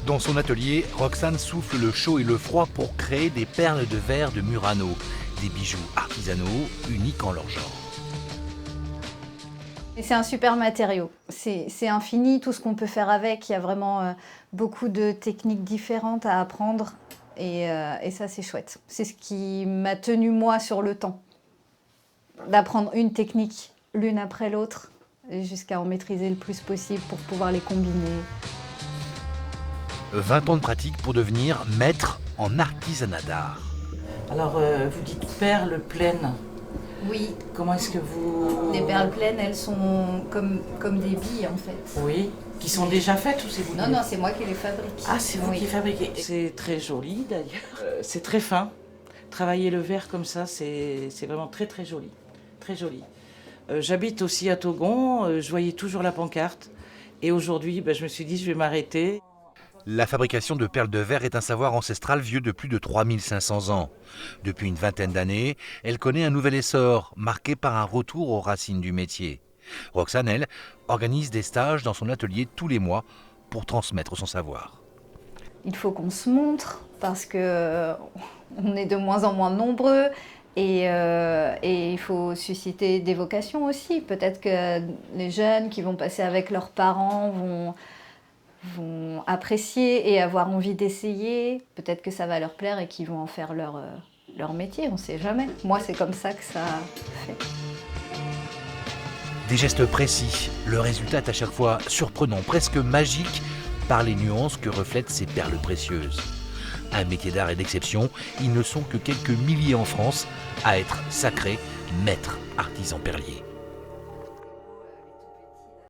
Dans son atelier, Roxane souffle le chaud et le froid pour créer des perles de verre de Murano, des bijoux artisanaux uniques en leur genre. Et c'est un super matériau, c'est infini tout ce qu'on peut faire avec, il y a vraiment beaucoup de techniques différentes à apprendre et ça c'est chouette. C'est ce qui m'a tenu moi sur le temps, d'apprendre une technique l'une après l'autre jusqu'à en maîtriser le plus possible pour pouvoir les combiner. 20 ans de pratique pour devenir maître en artisanat d'art. Alors, vous dites perles pleines. Oui, Comment est-ce que vous... les perles pleines elles sont comme des billes en fait. Oui. Qui sont déjà faites ou c'est vous? Non, non, c'est moi qui les fabrique. Ah, c'est vous Oui. qui fabriquez. C'est très joli d'ailleurs. C'est très fin. Travailler le verre comme ça, c'est vraiment très très joli. Très joli. J'habite aussi à Togon, je voyais toujours la pancarte. Et aujourd'hui, je me suis dit, je vais m'arrêter. La fabrication de perles de verre est un savoir ancestral vieux de plus de 3500 ans. Depuis une vingtaine d'années, elle connaît un nouvel essor, marqué par un retour aux racines du métier. Roxane, elle, organise des stages dans son atelier tous les mois pour transmettre son savoir. Il faut qu'on se montre parce que on est de moins en moins nombreux et il faut susciter des vocations aussi. Peut-être que les jeunes qui vont passer avec leurs parents vont apprécier et avoir envie d'essayer. Peut-être que ça va leur plaire et qu'ils vont en faire leur métier, on ne sait jamais. Moi, c'est comme ça que ça fait. Des gestes précis, le résultat est à chaque fois surprenant, presque magique, par les nuances que reflètent ces perles précieuses. Un métier d'art et d'exception, ils ne sont que quelques milliers en France à être sacrés maîtres artisans perliers.